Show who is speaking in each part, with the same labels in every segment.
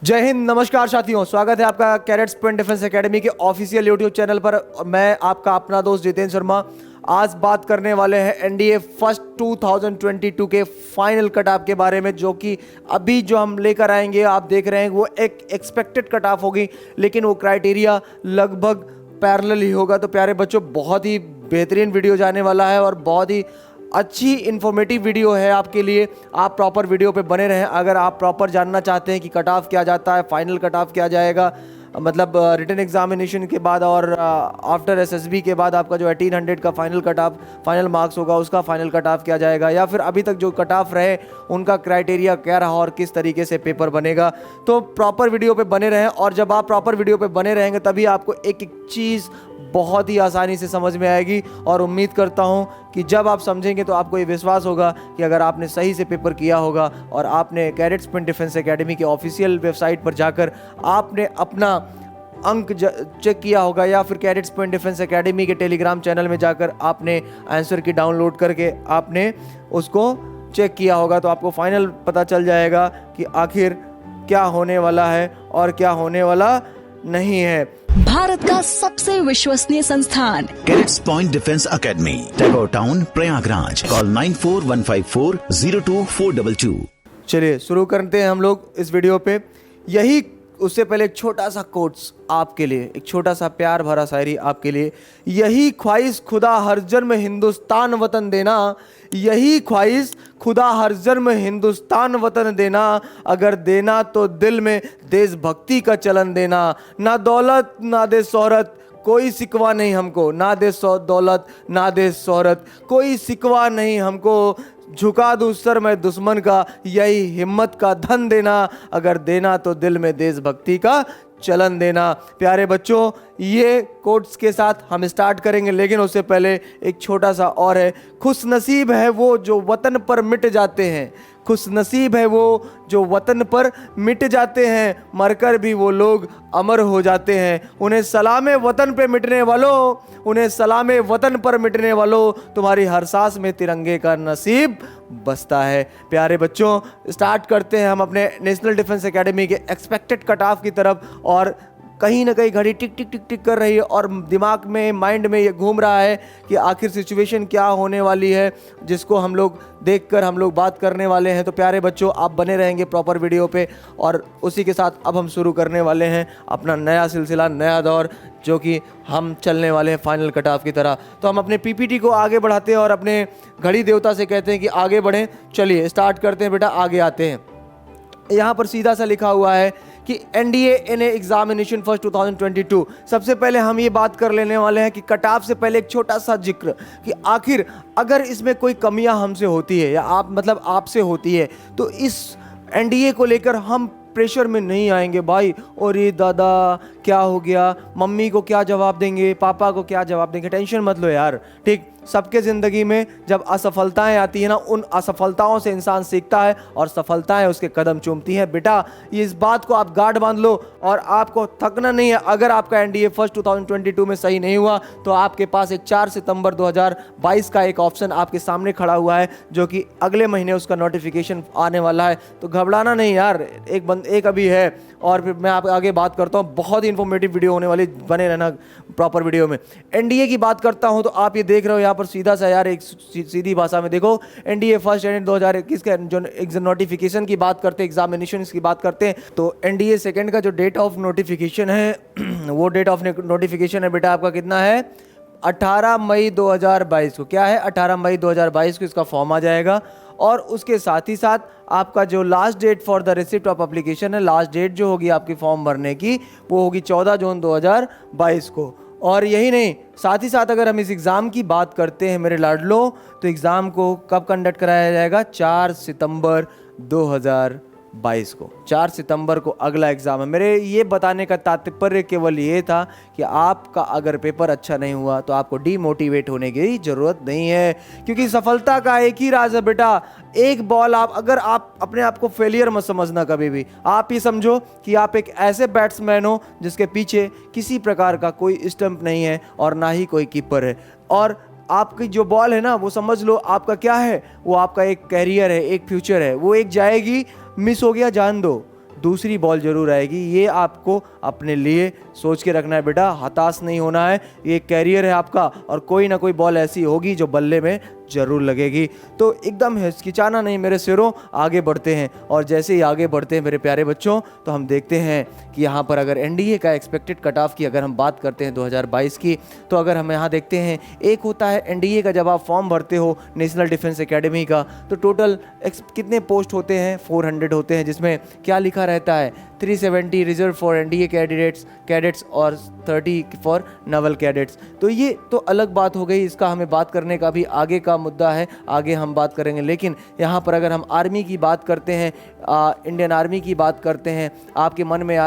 Speaker 1: जय हिंद, नमस्कार साथियों, स्वागत है आपका कैडेट स्पिन डिफेंस एकेडमी के ऑफिशियल यूट्यूब चैनल पर। मैं आपका अपना दोस्त जितेंद्र शर्मा। आज बात करने वाले हैं एनडीए फर्स्ट 2022 के फाइनल कट ऑफ के बारे में, जो कि अभी जो हम लेकर आएंगे आप देख रहे हैं वो एक एक्सपेक्टेड कट ऑफ होगी, लेकिन वो क्राइटेरिया लगभग पैरेलल ही होगा। तो प्यारे बच्चों, बहुत ही बेहतरीन वीडियो जाने वाला है और बहुत ही अच्छी इन्फॉर्मेटिव वीडियो है आपके लिए। आप प्रॉपर वीडियो पे बने रहें। अगर आप प्रॉपर जानना चाहते हैं कि कट ऑफ क्या जाता है, फाइनल कट ऑफ क्या जाएगा, मतलब रिटन एग्जामिनेशन के बाद और आफ्टर एसएसबी के बाद आपका जो 1800 का final cut off, final marks होगा, उसका फाइनल कट ऑफ क्या जाएगा, या फिर अभी तक जो कट ऑफ रहे उनका क्राइटेरिया क्या रहा और किस तरीके से पेपर बनेगा। तो प्रॉपर वीडियो पे बने रहें, और जब आप प्रॉपर वीडियो पे बने रहेंगे तभी आपको एक एक चीज़ बहुत ही आसानी से समझ में आएगी। और उम्मीद करता हूं कि जब आप समझेंगे तो आपको ये विश्वास होगा कि अगर आपने सही से पेपर किया होगा और आपने कैडेट स्पिन डिफेंस एकेडमी के ऑफिशियल वेबसाइट पर जाकर आपने अपना अंक चेक किया होगा, या फिर कैडेट स्पिन डिफेंस एकेडमी के टेलीग्राम चैनल में जाकर आपने आंसर की डाउनलोड करके आपने उसको चेक किया होगा। तो आपको फाइनल पता चल जाएगा कि आखिर क्या होने वाला है और क्या होने वाला नहीं है।
Speaker 2: भारत का सबसे विश्वसनीय संस्थान
Speaker 3: cadets point defence academy, Tagore town, Prayagraj. Call 9415402422।
Speaker 1: चलिए शुरू करते हैं हम लोग इस वीडियो पे। यही उससे पहले एक छोटा सा कोट्स आपके लिए, एक छोटा सा प्यार भरा शायरी आपके लिए। यही ख्वाहिश खुदा हर जन्म हिंदुस्तान वतन देना, यही ख्वाहिश खुदा हर जन्म हिंदुस्तान वतन देना, अगर देना तो दिल में देशभक्ति का चलन देना। ना दौलत ना दे शोहरत कोई सिकवा नहीं हमको, ना दे दौलत ना दे शोहरत कोई सिकवा नहीं हमको, झुका दूं सर मैं दुश्मन का, यही हिम्मत का धन देना, अगर देना तो दिल में देशभक्ति का चलन देना। प्यारे बच्चों, ये कोट्स के साथ हम स्टार्ट करेंगे, लेकिन उससे पहले एक छोटा सा और है। खुश नसीब है वो जो वतन पर मिट जाते हैं, खुश नसीब है वो जो वतन पर मिट जाते हैं, मरकर भी वो लोग अमर हो जाते हैं। उन्हें सलामे वतन पे मिटने वालों, उन्हें सलामे वतन पर मिटने वालों, तुम्हारी हर सांस में तिरंगे का नसीब बसता है। प्यारे बच्चों, स्टार्ट करते हैं हम अपने नेशनल डिफेंस एकेडमी के एक्सपेक्टेड कट ऑफ की तरफ। और कहीं ना कहीं घड़ी टिक टिक टिक टिक कर रही है और दिमाग में, माइंड में ये घूम रहा है कि आखिर सिचुएशन क्या होने वाली है, जिसको हम लोग देखकर हम लोग बात करने वाले हैं। तो प्यारे बच्चों, आप बने रहेंगे प्रॉपर वीडियो पे। और उसी के साथ अब हम शुरू करने वाले हैं अपना नया सिलसिला, नया दौर, जो कि हम चलने वाले हैं फाइनल कट ऑफ की तरह। तो हम अपने पीपीटी को आगे बढ़ाते हैं और अपने घड़ी देवता से कहते हैं कि आगे बढ़ें। चलिए स्टार्ट करते हैं बेटा, आगे आते हैं। यहाँ पर सीधा सा लिखा हुआ है कि एनडीए एनए एग्जामिनेशन फर्स्ट 2022। सबसे पहले हम ये बात कर लेने वाले हैं कि कट ऑफ से पहले एक छोटा सा जिक्र कि आखिर अगर इसमें कोई कमियां हमसे होती है या आपसे होती है, तो इस एनडीए को लेकर हम प्रेशर में नहीं आएंगे भाई। और ये दादा क्या हो गया, मम्मी को क्या जवाब देंगे, पापा को क्या जवाब देंगे, टेंशन मत लो यार। ठीक, सबके ज़िंदगी में जब असफलताएं आती हैं ना, उन असफलताओं से इंसान सीखता है और सफलताएं उसके कदम चूमती हैं। बेटा, ये इस बात को आप गार्ड बांध लो और आपको थकना नहीं है। अगर आपका एनडीए फर्स्ट 2022 में सही नहीं हुआ तो आपके पास एक 4 सितंबर 2022 का एक ऑप्शन आपके सामने खड़ा हुआ है, जो कि अगले महीने उसका नोटिफिकेशन आने वाला है। तो घबराना नहीं यार, एक अभी है। और फिर मैं आप आगे बात करता हूँ, बहुत ही इंफॉर्मेटिव वीडियो होने वाली, बने रहना प्रॉपर वीडियो में। एनडीए की बात करता हूँ तो आप ये देख रहे हो यहाँ पर सीधा सा यार, एक सीधी भाषा में देखो, एनडीए फर्स्ट एंड 2021 का जो नोटिफिकेशन की बात करते हैं, एग्जामिनेशन की बात करते हैं, तो एनडीए सेकेंड का जो डेट ऑफ नोटिफिकेशन है वो डेट ऑफ नोटिफिकेशन है बेटा आपका कितना है, 18 मई 2022 को। क्या है, 18 मई 2022 को इसका फॉर्म आ जाएगा। और उसके साथ ही साथ आपका जो last date for the receipt of application है, लास्ट डेट जो होगी आपकी फॉर्म भरने की, वो होगी 14 जून 2022 को। और यही नहीं, साथ ही साथ अगर हम इस एग्ज़ाम की बात करते हैं मेरे लाडलो, तो एग्ज़ाम को कब कंडक्ट कराया जाएगा, 4 सितंबर 2022 को। 4 सितंबर को अगला एग्ज़ाम है। मेरे ये बताने का तात्पर्य केवल ये था कि आपका अगर पेपर अच्छा नहीं हुआ तो आपको डीमोटिवेट होने की ज़रूरत नहीं है, क्योंकि सफलता का एक ही राज है बेटा, एक बॉल। अगर आप अपने आप को फेलियर मत समझना कभी भी। आप ये समझो कि आप एक ऐसे बैट्समैन हो जिसके पीछे किसी प्रकार का कोई स्टंप नहीं है और ना ही कोई कीपर है, और आपकी जो बॉल है ना, वो समझ लो आपका क्या है, वो आपका एक कैरियर है, एक फ्यूचर है। वो एक जाएगी, मिस हो गया जान दो, दूसरी बॉल जरूर आएगी। ये आपको अपने लिए सोच के रखना है बेटा, हताश नहीं होना है, ये कैरियर है आपका और कोई ना कोई बॉल ऐसी होगी जो बल्ले में जरूर लगेगी। तो एकदम हिचकिचाना नहीं मेरे शेरों, आगे बढ़ते हैं। और जैसे ही आगे बढ़ते हैं मेरे प्यारे बच्चों, तो हम देखते हैं कि यहाँ पर अगर एनडीए का एक्सपेक्टेड कट ऑफ की अगर हम बात करते हैं 2022 की, तो अगर हम यहाँ देखते हैं, एक होता है एनडीए का जब आप फॉर्म भरते हो नेशनल डिफेंस एकेडमी का, तो टोटल कितने पोस्ट होते हैं, 400 होते हैं, जिसमें क्या लिखा रहता है, 370 रिजर्व फॉर एनडीए कैडेट्स और 30 फॉर नवल कैडेट्स। तो ये तो अलग बात हो गई, इसका हमें बात करने का भी आगे का मुद्दा है, आगे हम बात करेंगे। लेकिन यहाँ पर अगर हम आर्मी की बात करते हैं, इंडियन आर्मी की बात करते हैं, आपके मन में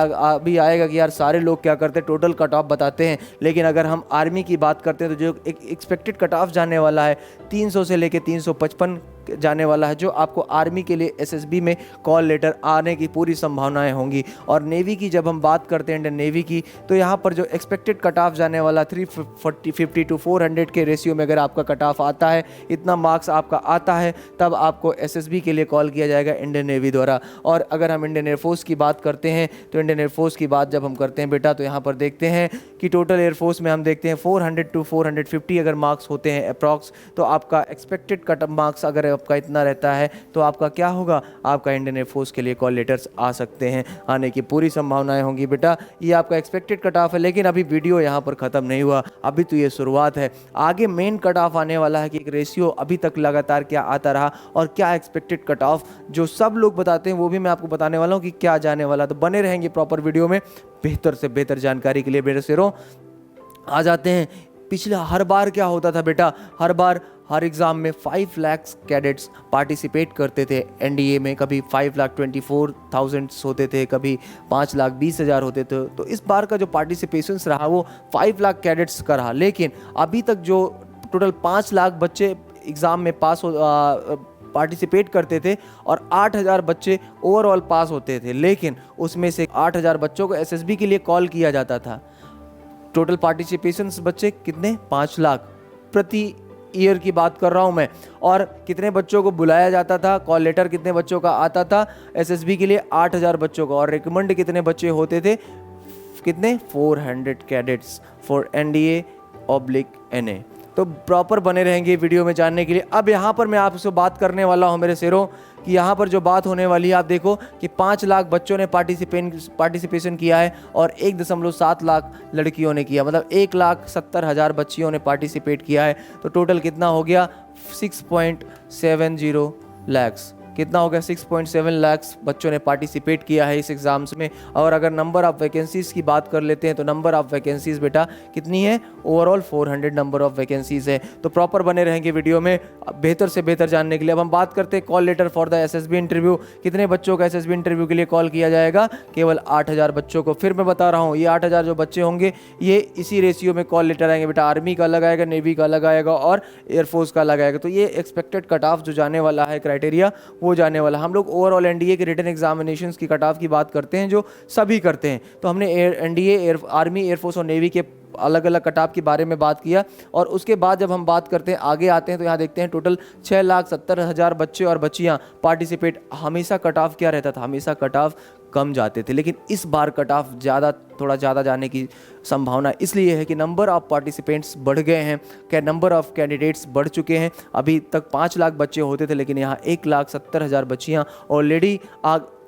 Speaker 1: भी आएगा कि यार सारे लोग क्या करते हैं, टोटल कट ऑफ बताते हैं। लेकिन अगर हम आर्मी की बात करते हैं तो जो एक एक्सपेक्टेड कट ऑफ जाने वाला है 300 से लेके 355 जाने वाला है, जो आपको आर्मी के लिए एसएसबी में कॉल लेटर आने की पूरी संभावनाएं होंगी। और नेवी की जब हम बात करते हैं, इंडियन नेवी की, तो यहाँ पर जो एक्सपेक्टेड कट ऑफ जाने वाला 350 टू 400 के रेशियो में अगर आपका कट ऑफ आता है, इतना मार्क्स आपका आता है, तब आपको एसएसबी के लिए कॉल किया जाएगा इंडियन नेवी द्वारा। और अगर हम इंडियन एयरफोर्स की बात करते हैं, तो इंडियन एयरफोर्स की बात जब हम करते हैं बेटा, तो यहाँ पर देखते हैं कि टोटल एयरफोर्स में हम देखते हैं 400 टू 450 अगर मार्क्स होते हैं अप्रॉक्स, तो आपका एक्सपेक्टेड कट ऑफ मार्क्स अगर आपका इतना रहता है, तो आपका क्या होगा, आपका इंडियन एयरफोर्स के लिए कॉल लेटर्स आ सकते हैं, आने की पूरी संभावनाएं होंगी बेटा। ये आपका एक्सपेक्टेड कट ऑफ है, लेकिन अभी वीडियो यहाँ पर खत्म नहीं हुआ, अभी तो ये शुरुआत है। आगे मेन कट ऑफ आने वाला है कि एक रेशियो अभी तक लगातार क्या आता रहा और क्या एक्सपेक्टेड कट ऑफ जो सब लोग बताते हैं वो भी मैं आपको बताने वाला हूँ कि क्या जाने वाला। तो बने रहेंगे प्रॉपर वीडियो में बेहतर से बेहतर जानकारी के लिए मेरे शेरों। आ जाते हैं, पिछले हर बार क्या होता था बेटा, हर बार हर एग्ज़ाम में 5 लाख कैडेट्स पार्टिसिपेट करते थे एनडीए में, कभी 5,24,000 होते थे, कभी 5,20,000 होते थे। तो इस बार का जो पार्टिसिपेशंस रहा वो 5 लाख कैडेट्स का रहा। लेकिन अभी तक जो टोटल 5 लाख बच्चे एग्ज़ाम में पार्टिसिपेट करते थे और 8,000 बच्चे ओवरऑल पास होते थे, लेकिन उसमें से 8,000 बच्चों को एसएसबी के लिए कॉल किया जाता था। टोटल पार्टिसिपेशंस बच्चे कितने, 5 लाख प्रति ईयर की बात कर रहा हूं मैं। और कितने बच्चों को बुलाया जाता था, कॉल लेटर कितने बच्चों का आता था एसएसबी के लिए, 8,000 बच्चों का। और रिकमेंड कितने बच्चे होते थे, कितने, 400 कैडेट्स फॉर NDA/NA। तो प्रॉपर बने रहेंगे वीडियो में जानने के लिए। अब यहाँ पर मैं आपसे बात करने वाला हूँ मेरे शेरों कि यहाँ पर जो बात होने वाली है, आप देखो कि 5 लाख बच्चों ने पार्टिसिपेशन किया है और 1.7 लाख लड़कियों ने किया, मतलब 1,70,000 बच्चियों ने पार्टिसिपेट किया है। तो टोटल कितना हो गया, 6.70 लैक्स। कितना हो गया, 6.7 लाख बच्चों ने पार्टिसिपेट किया है इस एग्ज़ाम्स में। और अगर नंबर ऑफ़ वैकेंसीज़ की बात कर लेते हैं, तो नंबर ऑफ़ वैकेंसीज़ बेटा कितनी है, ओवरऑल 400 नंबर ऑफ़ वैकेंसीज़ है। तो प्रॉपर बने रहेंगे वीडियो में बेहतर से बेहतर जानने के लिए। अब हम बात करते हैं call letter for the SSB interview. कितने बच्चों का एसएसबी इंटरव्यू के लिए कॉल किया जाएगा, केवल 8,000 बच्चों को। फिर मैं बता रहा हूँ, ये 8,000 जो बच्चे होंगे ये इसी रेशियो में कॉल लेटर आएंगे बेटा। आर्मी का अलग आएगा, नेवी का अलग आएगा और एयरफोर्स का अलग आएगा। तो ये एक्सपेक्टेड कट ऑफ जो जाने वाला है, क्राइटेरिया वो जाने वाला। हम लोग ओवरऑल एनडीए के रिटन एग्जामिनेशंस की कट ऑफ की बात करते हैं, जो सभी करते हैं। तो हमने एनडीए, आर्मी, एयरफोर्स और नेवी के अलग अलग कट ऑफ के बारे में बात किया। और उसके बाद जब हम बात करते हैं, आगे आते हैं, तो यहाँ देखते हैं टोटल 6,70,000 बच्चे और बच्चियाँ पार्टिसिपेट। हमेशा कट ऑफ क्या रहता था, हमेशा कट ऑफ कम जाते थे, लेकिन इस बार कट ऑफ थोड़ा ज़्यादा जाने की संभावना इसलिए है कि नंबर ऑफ़ पार्टिसिपेंट्स बढ़ गए हैं, क्या नंबर ऑफ़ कैंडिडेट्स बढ़ चुके हैं। अभी तक 5 लाख बच्चे होते थे, लेकिन यहाँ 1,70,000 बच्चियाँ ऑलरेडी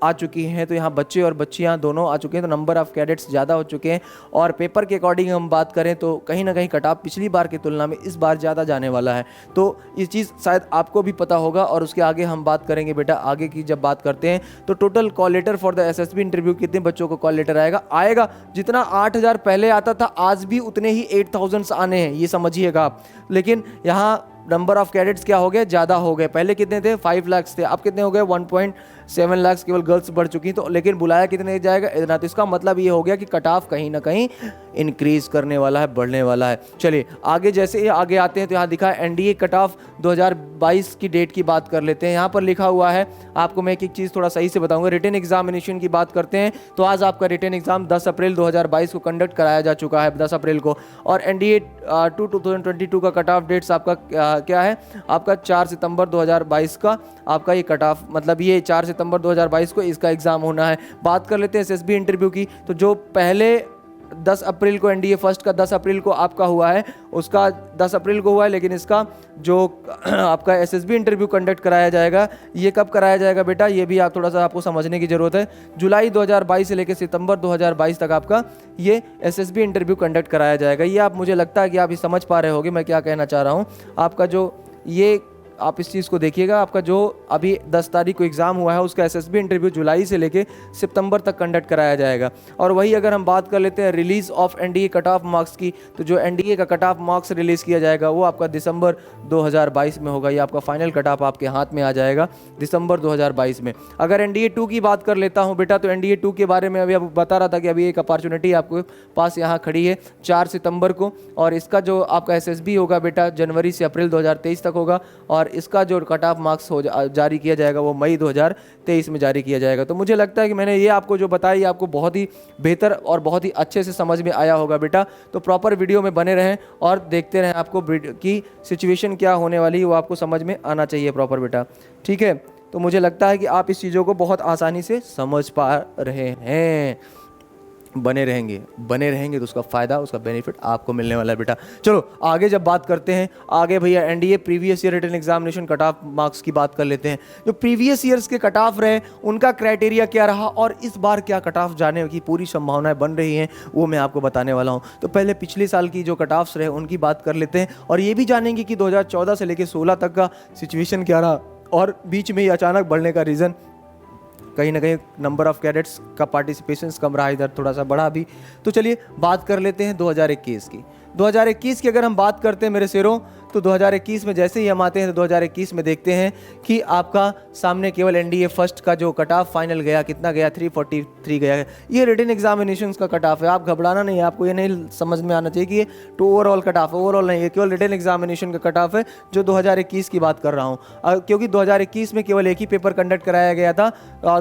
Speaker 1: आ चुकी हैं। तो यहाँ बच्चे और बच्चियाँ दोनों आ चुके हैं, तो नंबर ऑफ़ कैडेट्स ज़्यादा हो चुके हैं। और पेपर के अकॉर्डिंग हम बात करें तो कहीं ना कहीं कट ऑफ पिछली बार की तुलना में इस बार ज़्यादा जाने वाला है। तो ये चीज़ शायद आपको भी पता होगा। और उसके आगे हम बात करेंगे बेटा, आगे की जब बात करते हैं तो total call letter for the SSB interview कितने बच्चों को कॉल लेटर आएगा जितना 8,000 पहले आता था, आज भी उतने ही 8,000 आने हैं, ये समझिएगा आप। लेकिन यहाँ नंबर ऑफ कैडेट्स क्या हो गए, ज़्यादा हो गए। पहले कितने थे, 5 लाख थे, अब कितने हो गए, 1.7 लाख केवल गर्ल्स बढ़ चुकी। तो लेकिन बुलाया कितने जाएगा, इतना। तो इसका मतलब ये हो गया कि कट ऑफ कहीं ना कहीं इंक्रीज करने वाला है, बढ़ने वाला है। चलिए आगे, जैसे ये आगे आते हैं तो यहाँ दिखा है एनडीए कट ऑफ 2022 की डेट की बात कर लेते हैं। यहाँ पर लिखा हुआ है, आपको मैं एक चीज़ थोड़ा सही से बताऊंगा। रिटन एग्जामिनेशन की बात करते हैं तो आज आपका रिटन एग्जाम 10 अप्रैल 2022 को कंडक्ट कराया जा चुका है, 10 अप्रैल को। और एनडीए 2022 का कट ऑफ डेट्स आपका क्या है, आपका 4 सितंबर 2022 का आपका ये कट ऑफ, मतलब ये 4 सितंबर 2022 को इसका एग्जाम होना है। बात कर लेते हैं एसएसबी इंटरव्यू की, तो जो पहले 10 अप्रैल को एनडीए फर्स्ट का 10 अप्रैल को आपका हुआ है, उसका 10 अप्रैल को हुआ है, लेकिन इसका जो आपका एसएसबी इंटरव्यू कंडक्ट कराया जाएगा, ये कब कराया जाएगा बेटा, ये भी आप थोड़ा सा आपको समझने की जरूरत है। जुलाई 2022 से लेकर सितंबर 2022 तक आपका ये एसएसबी इंटरव्यू कंडक्ट कराया जाएगा। ये आप, मुझे लगता है कि आप ये समझ पा रहे होगे मैं क्या कहना चाह रहा हूँ। आपका जो ये, आप इस चीज़ को देखिएगा, आपका जो अभी 10 तारीख को एग्ज़ाम हुआ है उसका एसएसबी इंटरव्यू जुलाई से लेके सितंबर तक कंडक्ट कराया जाएगा। और वही अगर हम बात कर लेते हैं release of NDA cut off marks की, तो जो एनडीए का कट ऑफ मार्क्स रिलीज़ किया जाएगा वो आपका दिसंबर 2022 में होगा। ये आपका फाइनल कट ऑफ आपके हाथ में आ जाएगा दिसंबर 2022 में। अगर एनडीए 2 की बात कर लेता हूँ बेटा, तो एनडीए 2 के बारे में अभी अब बता रहा था कि अभी एक अपॉर्चुनिटी आपके पास यहाँ खड़ी है 4 सितंबर को, और इसका जो आपका एसएसबी होगा बेटा जनवरी से अप्रैल 2023 तक होगा, और इसका जो कट ऑफ मार्क्स हो जारी किया जाएगा वो मई 2023 में जारी किया जाएगा। तो मुझे लगता है कि मैंने ये आपको जो बताया ये आपको बहुत ही बेहतर और बहुत ही अच्छे से समझ में आया होगा बेटा। तो प्रॉपर वीडियो में बने रहें और देखते रहें, आपको की सिचुएशन क्या होने वाली है वो आपको समझ में आना चाहिए प्रॉपर बेटा, ठीक है। तो मुझे लगता है कि आप इस चीज़ों को बहुत आसानी से समझ पा रहे हैं। बने रहेंगे तो उसका फ़ायदा, उसका बेनिफिट आपको मिलने वाला है बेटा। चलो आगे जब बात करते हैं, आगे भैया NDA previous year written examination cut off marks की बात कर लेते हैं। जो प्रीवियस ईयर्स के कट ऑफ रहे उनका क्राइटेरिया क्या रहा और इस बार क्या कट ऑफ जाने की पूरी संभावनाएं बन रही हैं वो मैं आपको बताने वाला हूं। तो पहले पिछले साल की जो कट ऑफ्स रहे उनकी बात कर लेते हैं और ये भी जानेंगे कि 2014 से लेकर 16 तक का सिचुएशन क्या रहा और बीच में ही अचानक बढ़ने का रीज़न कहीं ना कहीं नंबर ऑफ कैडेट्स का पार्टिसिपेशन कम रहा, इधर थोड़ा सा बढ़ा भी। तो चलिए बात कर लेते हैं 2021 की। 2021 की अगर हम बात करते हैं मेरे शेरों, तो 2021 में जैसे ही हम आते हैं तो 2021 में देखते हैं कि आपका सामने केवल एनडीए फर्स्ट का जो कट ऑफ फाइनल गया, कितना गया, 343 गया है। ये रिटन एग्जामिनेशन का कट ऑफ है, आप घबराना नहीं है, आपको ये नहीं समझ में आना चाहिए कि ये टू ओवरऑल कट ऑफ है, ओवरऑल नहीं है, केवल रिटन एग्जामिनेशन का कट ऑफ है जो 2021 की बात कर रहा हूँ। क्योंकि 2021 में केवल एक ही पेपर कंडक्ट कराया गया था,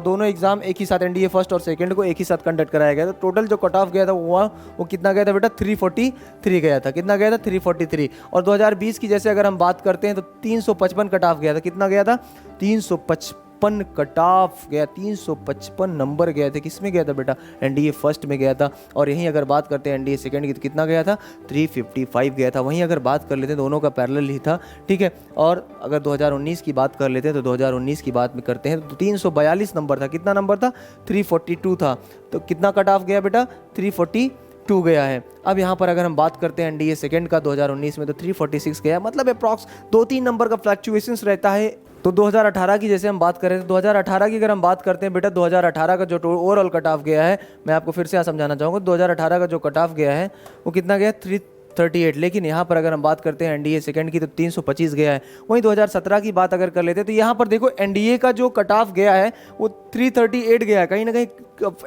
Speaker 1: दोनों एग्जाम एक ही साथ एनडीए फर्स्ट और सेकेंड को एक ही साथ कंडक्ट कराया गया था। टोटल जो कट ऑफ गया था वो कितना गया था बेटा, 343 गया था। कितना गया था, 343। और 2020 की जैसे अगर हम बात करते हैं तो 355 कट ऑफ गया था। कितना गया था, 355 कट ऑफ गया, 355 नंबर गए थे। किसमें गया था बेटा, एनडीए फर्स्ट में गया था। और यहीं अगर बात करते हैं एनडीए सेकंड की तो कितना गया था, 355 गया था। वहीं अगर बात कर लेते हैं दोनों का पैरेलल ही था, ठीक है। और अगर 2019 की बात कर लेते हैं तो 2019 की बात में करते हैं तो 342 नंबर था। कितना नंबर था, 342 था। तो कितना कट ऑफ गया बेटा, 342 गया है। अब यहाँ पर अगर हम बात करते हैं एनडीए सेकंड का 2019 में तो 346 गया, मतलब अप्रॉक्स 2-3 नंबर का फ्लक्चुएशंस रहता है। तो 2018 की जैसे हम बात करें तो 2018 की अगर हम बात करते हैं बेटा, 2018 का जो ओवरऑल कट ऑफ गया है, मैं आपको फिर से समझाना चाहूँगा, 2018 का जो कट ऑफ गया है वो कितना गया, 338। लेकिन यहाँ पर अगर हम बात करते हैं एनडीए सेकंड की तो 325 गया है। वहीं 2017 की बात अगर कर लेते हैं तो यहाँ पर देखो एनडीए का जो कट ऑफ गया है वो 338 गया है। कहीं ना कहीं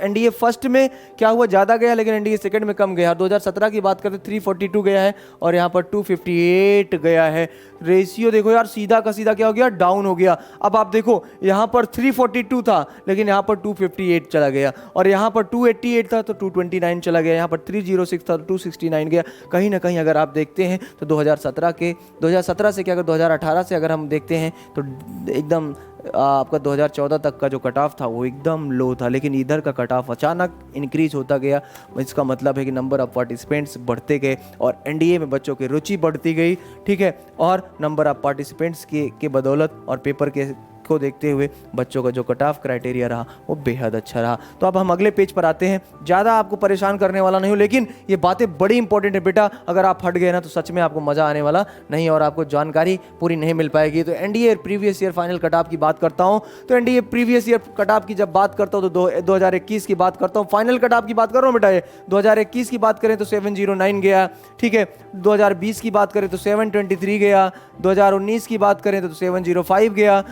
Speaker 1: एनडीए फर्स्ट में क्या हुआ, ज़्यादा गया, लेकिन एनडीए सेकंड में कम गया। 2017 की बात करते 342 गया है और यहाँ पर 258 गया है। रेशियो देखो यार, सीधा का सीधा क्या हो गया, डाउन हो गया। अब आप देखो यहाँ पर 342 था लेकिन यहाँ पर 258 चला गया, और यहाँ पर 288 था तो 229 चला गया, यहाँ पर 306 था तो 269 गया। कहीं ना कहीं अगर आप देखते हैं तो 2017 से क्या, अगर 2018 से अगर हम देखते हैं तो एकदम आपका 2014 तक का जो कट ऑफ था वो एकदम लो था, लेकिन इधर का कट ऑफ अचानक इंक्रीज होता गया। इसका मतलब है कि नंबर ऑफ पार्टिसिपेंट्स बढ़ते गए और एनडीए में बच्चों की रुचि बढ़ती गई, ठीक है। और नंबर ऑफ पार्टिसिपेंट्स के बदौलत और पेपर के को देखते हुए बच्चों का जो कट ऑफ क्राइटेरिया रहा वो बेहद अच्छा रहा। तो अब हम अगले पेज पर आते हैं। ज़्यादा आपको परेशान करने वाला नहीं हूँ, लेकिन ये बातें बड़ी इंपॉर्टेंट है बेटा। अगर आप हट गए ना तो सच में आपको मज़ा आने वाला नहीं और आपको जानकारी पूरी नहीं मिल पाएगी। तो NDA previous year final cut off की बात करता हूँ। तो NDA previous year cut off की जब बात करता हूँ तो 2021 की बात करता हूँ। फाइनल कट ऑफ की बात कर रहा हूँ बेटा। ये 2021 की बात करें तो 709 गया, ठीक है। 2020 की बात करें तो 723 गया। 2019 की बात करें तो 705 गया।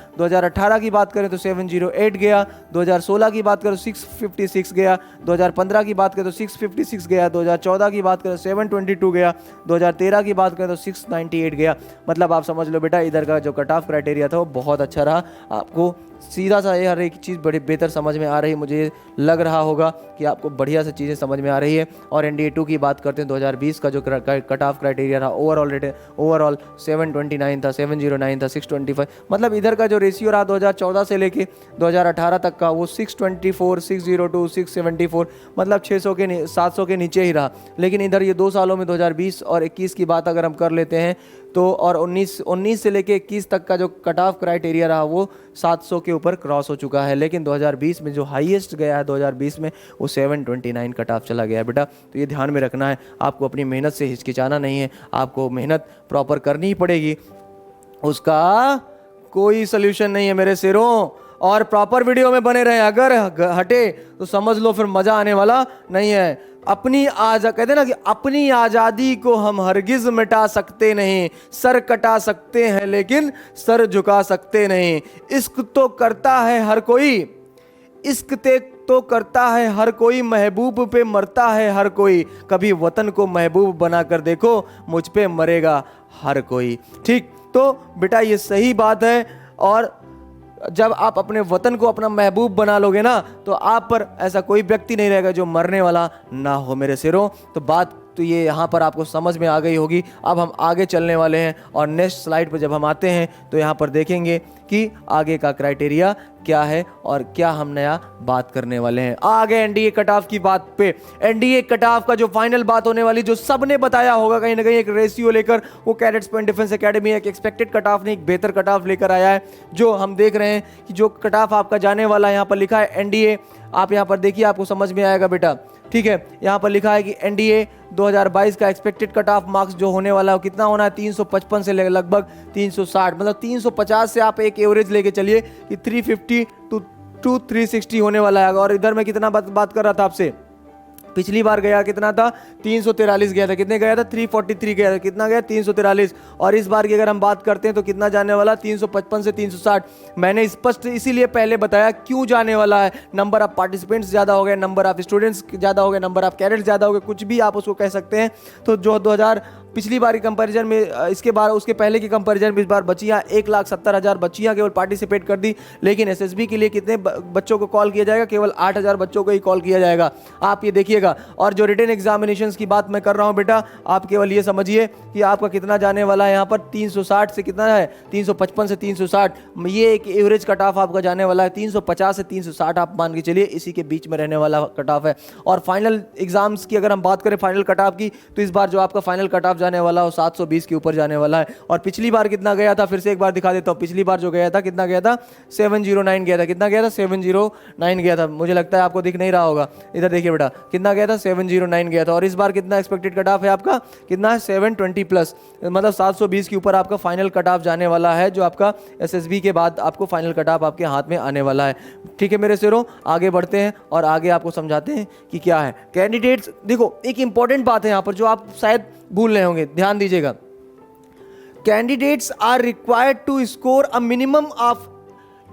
Speaker 1: 2018 की बात करें तो 708 गया, 2016 की बात करें तो 656 गया, 2015 की बात करें तो 656 गया, 2014 की बात करें तो 722 गया, 2013 की बात करें तो 698 गया। मतलब आप समझ लो बेटा इधर का जो कट ऑफ क्राइटेरिया था वो बहुत अच्छा रहा। आपको सीधा सा ये हर एक चीज़ बड़ी बेहतर समझ में आ रही है, मुझे लग रहा होगा कि आपको बढ़िया से चीज़ें समझ में आ रही है। और NDA 2 की बात करते हैं 2020 का जो कट ऑफ क्राइटेरिया था ओवरऑल 729 था, 709 था, 625। मतलब इधर का जो रेशियो रहा 2014 से लेके 2018 तक का वो 624, 602, 674, मतलब 700 के नीचे ही रहा। लेकिन इधर ये 2 सालों में 2020 और 21 की बात अगर हम कर लेते हैं तो, और 19 से लेके 21 तक का जो कट ऑफ क्राइटेरिया रहा वो 700 के ऊपर क्रॉस हो चुका है। लेकिन 2020 में जो हाईएस्ट गया है 2020 में वो 729 कट ऑफ चला गया है बेटा। तो ये ध्यान में रखना है, आपको अपनी मेहनत से हिचकिचाना नहीं है, आपको मेहनत प्रॉपर करनी ही पड़ेगी, उसका कोई सल्यूशन नहीं है मेरे शेरों। और प्रॉपर वीडियो में बने रहे, अगर हटे तो समझ लो फिर मजा आने वाला नहीं है। कहते ना कि अपनी आज़ादी को हम हरगिज मिटा सकते नहीं, सर कटा सकते हैं लेकिन सर झुका सकते नहीं। इश्क तो करता है हर कोई, इश्क तो करता है हर कोई, महबूब पे मरता है हर कोई। कभी वतन को महबूब बनाकर देखो, मुझ पे मरेगा हर कोई। ठीक, तो बेटा ये सही बात है। और जब आप अपने वतन को अपना महबूब बना लोगे ना तो आप पर ऐसा कोई व्यक्ति नहीं रहेगा जो मरने वाला ना हो मेरे शेरों। तो बात तो ये यहाँ पर आपको समझ में आ गई होगी। अब हम आगे चलने वाले हैं और नेक्स्ट स्लाइड पर जब हम आते हैं तो यहाँ पर देखेंगे कि आगे का क्राइटेरिया क्या है और क्या हम नया बात करने वाले हैं। आगे एनडीए कट ऑफ की बात पे, एनडीए कट ऑफ का जो फाइनल बात होने वाली, जो सबने बताया होगा कहीं ना कहीं एक रेशियो लेकर, वो कैडेट्स पॉइंट डिफेंस एकेडमी एक एक्सपेक्टेड कट ऑफ नहीं, एक बेहतर कट ऑफ लेकर आया है। जो हम देख रहे हैं कि जो कट ऑफ आपका जाने वाला है, यहाँ पर लिखा है एनडीए, आप यहाँ पर देखिए आपको समझ में आएगा बेटा। ठीक है, यहाँ पर लिखा है कि एनडीए 2022 का एक्सपेक्टेड कट ऑफ मार्क्स जो होने वाला है कितना होना है, 355 से लगभग 360, मतलब 350 से आप एक एवरेज लेके चलिए कि 350 टू 360 होने वाला है। और इधर मैं कितना बात कर रहा था आपसे, पिछली बार गया कितना था, 343 गया था, कितने गया था, 343 गया था, कितना गया 343। और इस बार की अगर हम बात करते हैं तो कितना जाने वाला, 355 से 360। मैंने स्पष्ट इसीलिए पहले बताया क्यों जाने वाला है, नंबर ऑफ पार्टिसिपेंट्स ज़्यादा हो गए, नंबर ऑफ स्टूडेंट्स ज़्यादा हो गए, नंबर ऑफ कैडेट्स ज़्यादा हो गए, कुछ भी आप उसको कह सकते हैं। तो जो 2000 पिछली बार की कंपैरिजन में, इसके बार उसके पहले की कंपैरिजन में इस बार बच्चियाँ 1,70,000 बच्चियाँ केवल पार्टिसिपेट कर दी। लेकिन एसएसबी के लिए कितने बच्चों को कॉल किया जाएगा, केवल 8,000 बच्चों को ही कॉल किया जाएगा, आप ये देखिएगा। और जो रिटन एग्जामिनेशंस की बात मैं कर रहा हूँ बेटा, आप केवल ये समझिए कि आपका कितना जाने वाला है यहाँ पर, 360 से कितना है, 355 से 360, ये एक एवरेज कट ऑफ आपका जाने वाला है। 350 से 360 आप मान के चलिए, इसी के बीच में रहने वाला कट ऑफ है। और फाइनल एग्जाम्स की अगर हम बात करें फाइनल कट ऑफ की, तो इस बार जो आपका फाइनल कट ऑफ जाने वाला है 720 के ऊपर जाने वाला है। और पिछली बार कितना गया था, फिर से एक बार दिखा देता हूं, पिछली बार जो गया था कितना गया था, 709 गया था, कितना गया था, 709 गया था। मुझे लगता है आपको दिख नहीं रहा होगा, इधर देखिए बेटा कितना गया था, 709 गया था। और इस बार कितना एक्सपेक्टेड कट ऑफ है आपका, कितना है, 720 प्लस, मतलब 720 के ऊपर आपका फाइनल कट ऑफ जाने वाला है, जो आपका एसएसबी के बाद आपको फाइनल कट ऑफ आपके हाथ में आने वाला है। ठीक है मेरे शेरों, आगे बढ़ते हैं और आगे आपको समझाते हैं कि क्या है कैंडिडेट्स। देखो एक इंपॉर्टेंट बात है यहाँ पर जो आप शायद भूल रहे होंगे, ध्यान दीजिएगा। Candidates are required to score a minimum of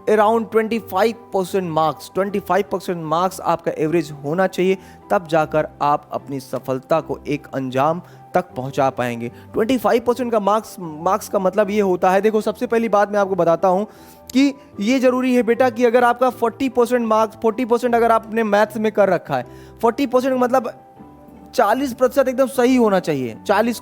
Speaker 1: around 25% marks. 25% marks आपका एवरेज होना चाहिए, तब जाकर आप अपनी सफलता को एक अंजाम तक पहुंचा पाएंगे। 25% का मार्क्स का मतलब ये होता है, देखो सबसे पहली बात मैं आपको बताता हूं कि ये जरूरी है बेटा कि अगर आपका 40% मार्क्स, 40% अगर आपने मैथ्स में कर रखा है, 40% मतलब 40% एकदम सही होना चाहिए। 40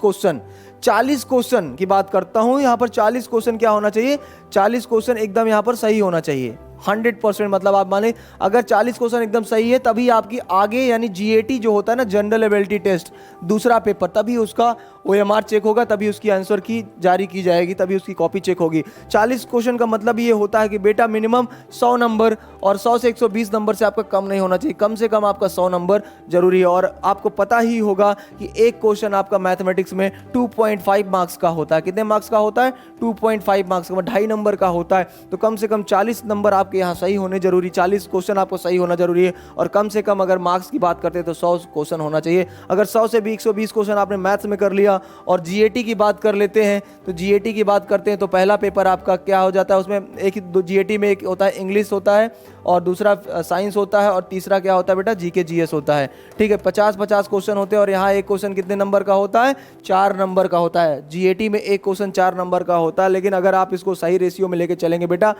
Speaker 1: क्वेश्चन की बात करता हूं यहां पर, 40 क्वेश्चन क्या होना चाहिए, 40 क्वेश्चन एकदम यहां पर सही होना चाहिए। 100% मतलब आप माने अगर 40 क्वेश्चन एकदम सही है तभी आपकी आगे यानी जीएटी जो होता है ना, जनरल एबिलिटी टेस्ट, दूसरा पेपर, तभी उसका ओएमआर चेक होगा, तभी उसकी आंसर की जारी की जाएगी, तभी उसकी कॉपी चेक होगी। 40 क्वेश्चन का मतलब ये होता है कि बेटा मिनिमम 100 नंबर, और 100 से 120 नंबर से आपका कम नहीं होना चाहिए, कम से कम आपका 100 नंबर जरूरी है। और आपको पता ही होगा कि एक क्वेश्चन आपका मैथमेटिक्स में 2.5 मार्क्स का होता है। कितने मार्क्स का होता है, 2.5 मार्क्स का, 2.5 नंबर का होता है। तो कम से कम 40 नंबर आपको आपके यहाँ सही होने जरूरी, 40 क्वेश्चन आपको सही होना जरूरी है। और कम से कम अगर मार्क्स की बात करते हैं तो 100 क्वेश्चन होना चाहिए। अगर 100 से भी 120 क्वेश्चन आपने मैथ्स में कर लिया, और जीएटी की बात कर लेते हैं तो जीएटी की बात करते हैं तो पहला पेपर आपका क्या हो जाता है, उसमें एक जीएटी में एक होता है इंग्लिश होता है, और दूसरा साइंस होता है, और तीसरा क्या होता है बेटा, जीके जीएस होता है। ठीक है, 50-50 क्वेश्चन होते हैं। और यहाँ एक क्वेश्चन कितने नंबर का होता है, 4 नंबर का होता है। जीएटी में एक क्वेश्चन 4 नंबर का होता है। लेकिन अगर आप इसको सही रेशियो में लेके चलेंगे बेटा,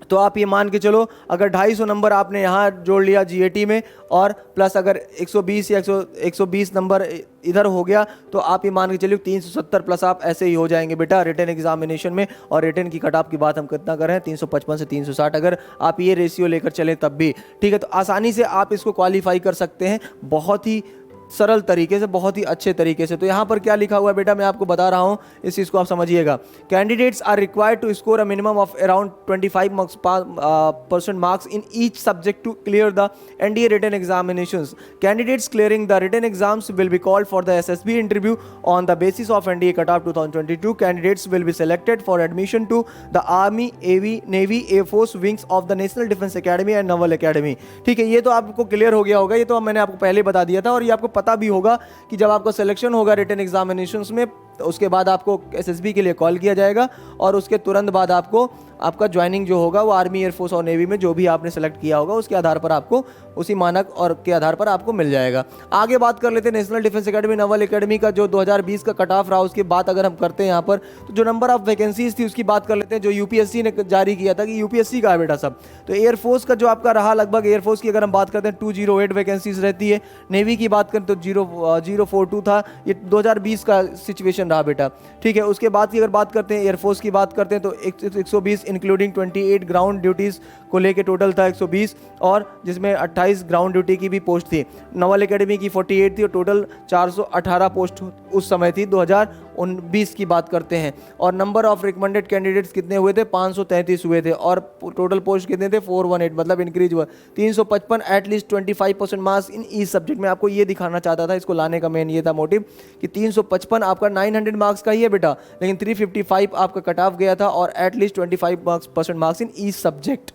Speaker 1: तो आप ये मान के चलो, अगर 250 नंबर आपने यहाँ जोड़ लिया जीएटी में, और प्लस अगर 120 या 120 नंबर इधर हो गया, तो आप ये मान के चलिए 370 प्लस आप ऐसे ही हो जाएंगे बेटा रिटन एग्जामिनेशन में। और रिटन की कट ऑफ की बात हम कितना कर रहे हैं, 355 से 360, अगर आप ये रेशियो लेकर चलें तब भी। ठीक है, तो आसानी से आप इसको क्वालिफाई कर सकते हैं, बहुत ही सरल तरीके से, बहुत ही अच्छे तरीके से। तो यहाँ पर क्या लिखा हुआ है बेटा, मैं आपको बता रहा हूँ, इस चीज़ को आप समझिएगा। Candidates are required to score a minimum of around 25% marks in each subject to clear the NDA written examinations. Candidates clearing the written exams will be called for the SSB interview on the basis of NDA cut off 2022। Candidates will be selected for admission to the army, navy, air force wings of the national defence academy and naval academy. ठीक है, ये तो आपको clear हो गया होगा, ये तो मैंने आपको पहले बता दिया था। और ये आपको पता भी होगा कि जब आपका सिलेक्शन होगा रिटन एग्जामिनेशंस में, उसके बाद आपको एसएसबी के लिए कॉल किया जाएगा, और उसके तुरंत बाद आपको आपका ज्वाइनिंग जो होगा वो आर्मी, एयरफोर्स और नेवी में जो भी आपने सेलेक्ट किया होगा उसके आधार पर आपको, उसी मानक और के आधार पर आपको मिल जाएगा। आगे बात कर लेते हैं national defence academy, Naval academy का जो 2020 का कट ऑफ रहा, उसकी बात अगर हम करते हैं यहाँ पर, तो जो नंबर ऑफ वैकेंसीज थी उसकी बात कर लेते हैं, जो यूपीएससी ने जारी किया था, कि यूपीएससी का है बेटा सब। तो एयरफोर्स का जो आपका रहा, लगभग एयरफोर्स की अगर हम बात करते हैं 208 वैकेंसीज रहती है। नेवी की बात करें तो 042 था। ये 2020 का सिचुएशन रहा बेटा। ठीक है, उसके बाद की अगर बात करते हैं एयरफोर्स की बात करते हैं तो 120 इंक्लूडिंग 28 ग्राउंड ड्यूटीज़ को लेके टोटल था 120, और जिसमें 28 ग्राउंड ड्यूटी की भी पोस्ट थी। नवल एकेडमी की 48 थी, और टोटल 418 पोस्ट उस समय थी, 2019 की बात करते हैं। और नंबर ऑफ रिकमेंडेड कैंडिडेट्स कितने हुए थे, 533 हुए थे, और टोटल पोस्ट कितने थे, 418, मतलब इंक्रीज हुआ 355, at least 25% marks in each subject में। आपको ये दिखाना चाहता था, इसको लाने का मेन ये था मोटिव, कि 355 आपका 900 मार्क्स का ही है बेटा, लेकिन 355 आपका कट ऑफ गया था, और at least 25% marks in each subject.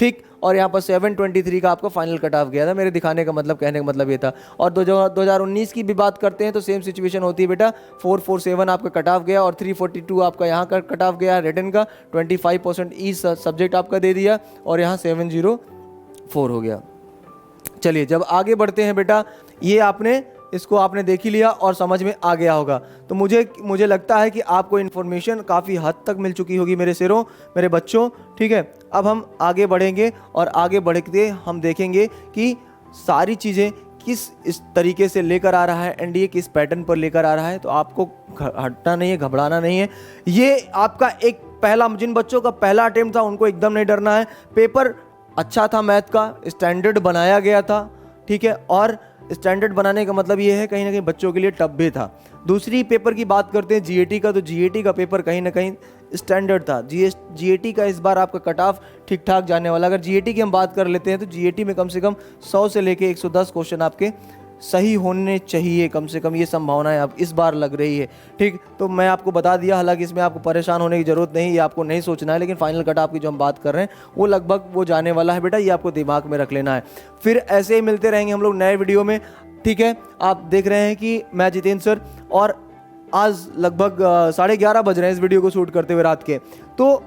Speaker 1: ठीक, और यहाँ पर 723 का आपका फाइनल कट ऑफ गया था। मेरे दिखाने का मतलब, कहने का मतलब ये था। और 2019 की भी बात करते हैं तो सेम सिचुएशन होती है बेटा, 447 आपका कट ऑफ गया, और 342 आपका यहाँ का कट ऑफ गया रिटन का, 25% ईच सब्जेक्ट आपका दे दिया, और यहाँ 704 हो गया। चलिए, जब आगे बढ़ते हैं बेटा, ये इसको आपने देख ही लिया और समझ में आ गया होगा। तो मुझे लगता है कि आपको इन्फॉर्मेशन काफ़ी हद तक मिल चुकी होगी मेरे शेरों, मेरे बच्चों। ठीक है, अब हम आगे बढ़ेंगे, और आगे बढ़ते हम देखेंगे कि सारी चीज़ें किस इस तरीके से लेकर आ रहा है एनडीए, किस पैटर्न पर लेकर आ रहा है। तो आपको हटना नहीं है, घबराना नहीं है। ये आपका एक पहला, जिन बच्चों का पहला अटेम्प्ट था उनको एकदम नहीं डरना है। पेपर अच्छा था, मैथ का स्टैंडर्ड बनाया गया था। ठीक है, और स्टैंडर्ड बनाने का मतलब ये है कहीं ना कहीं बच्चों के लिए टफ भी था। दूसरी पेपर की बात करते हैं जीएटी का, तो जीएटी का पेपर कहीं ना कहीं स्टैंडर्ड था। जीएटी का इस बार आपका कट ऑफ ठीक ठाक जाने वाला। अगर जीएटी की हम बात कर लेते हैं तो जीएटी में कम से कम 100 से लेके 110 क्वेश्चन आपके सही होने चाहिए, कम से कम ये संभावनाएं अब इस बार लग रही है। ठीक, तो मैं आपको बता दिया, हालांकि इसमें आपको परेशान होने की जरूरत नहीं, ये आपको नहीं सोचना है, लेकिन फाइनल कट ऑफ की जो हम बात कर रहे हैं वो लगभग वो जाने वाला है बेटा, ये आपको दिमाग में रख लेना है। फिर ऐसे ही मिलते रहेंगे हम लोग नए वीडियो में। ठीक है, आप देख रहे हैं कि मैं जितेंद्र सर, और आज लगभग 11:30 बज रहे हैं इस वीडियो को शूट करते हुए रात के। तो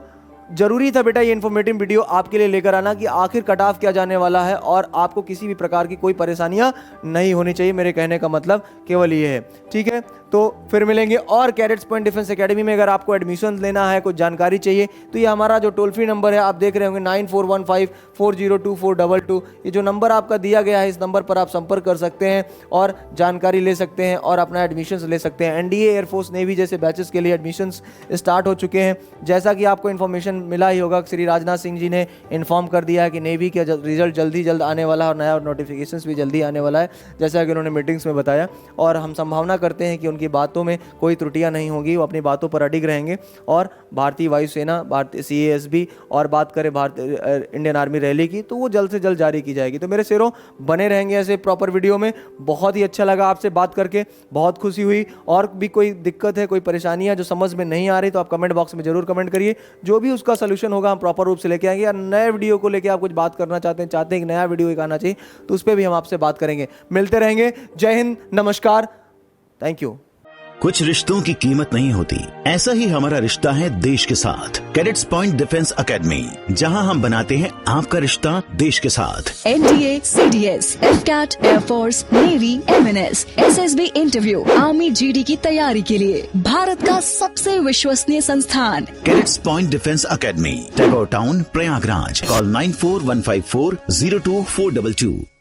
Speaker 1: जरूरी था बेटा ये इन्फॉर्मेटिव वीडियो आपके लिए लेकर आना, कि आखिर कट ऑफ क्या जाने वाला है, और आपको किसी भी प्रकार की कोई परेशानियां नहीं होनी चाहिए। मेरे कहने का मतलब केवल ये है। ठीक है, तो फिर मिलेंगे। और कैडेट्स पॉइंट डिफेंस एकेडमी में अगर आपको एडमिशन लेना है, कुछ जानकारी चाहिए, तो ये हमारा जो टोल फ्री नंबर है आप देख रहे होंगे 9415402422। ये जो नंबर आपका दिया गया है, इस नंबर पर आप संपर्क कर सकते हैं और जानकारी ले सकते हैं और अपना एडमिशन्स ले सकते हैं। एनडीए, एयरफोर्स, नेवी जैसे बैचेस के लिए एडमिशन्स स्टार्ट हो चुके हैं। जैसा कि आपको इन्फॉर्मेशन मिला ही होगा, श्री राजनाथ सिंह जी ने इन्फॉर्म कर दिया है कि नेवी का रिजल्ट जल्द आने वाला है, और नया नोटिफिकेशंस भी जल्दी आने वाला है, जैसा कि उन्होंने मीटिंग्स में बताया। और हम संभावना करते हैं कि उनकी बातों में कोई त्रुटियां नहीं होगी, वो अपनी बातों पर अडिग रहेंगे। और भारतीय वायुसेना, भारतीय CASB और बात करें भारतीय इंडियन आर्मी रैली की, तो वो जल्द से जल्द जारी की जाएगी। तो मेरे शेरों, बने रहेंगे ऐसे प्रॉपर वीडियो में। बहुत ही अच्छा लगा आपसे बात करके, बहुत खुशी हुई। और भी कोई दिक्कत है, कोई परेशानी है जो समझ में नहीं आ रही, तो आप कमेंट बॉक्स में जरूर कमेंट करिए। जो भी उसका सोल्यूशन होगा हम प्रॉपर रूप से लेके आएंगे। या नए वीडियो को लेके आप कुछ बात करना चाहते हैं कि नया वीडियो एक आना चाहिए, तो उस पर भी हम आपसे बात करेंगे। मिलते रहेंगे। जय हिंद, नमस्कार, थैंक यू।
Speaker 3: कुछ रिश्तों की कीमत नहीं होती, ऐसा ही हमारा रिश्ता है देश के साथ। कैडेट्स पॉइंट डिफेंस एकेडमी, जहां हम बनाते हैं आपका रिश्ता देश के साथ।
Speaker 2: NDA, CDS, FCAT, air force, navy, MNS, SSB interview, army GD की तैयारी के लिए भारत का सबसे विश्वसनीय संस्थान
Speaker 3: cadets point defence academy, Tagore town, Prayagraj. Call 9415402422।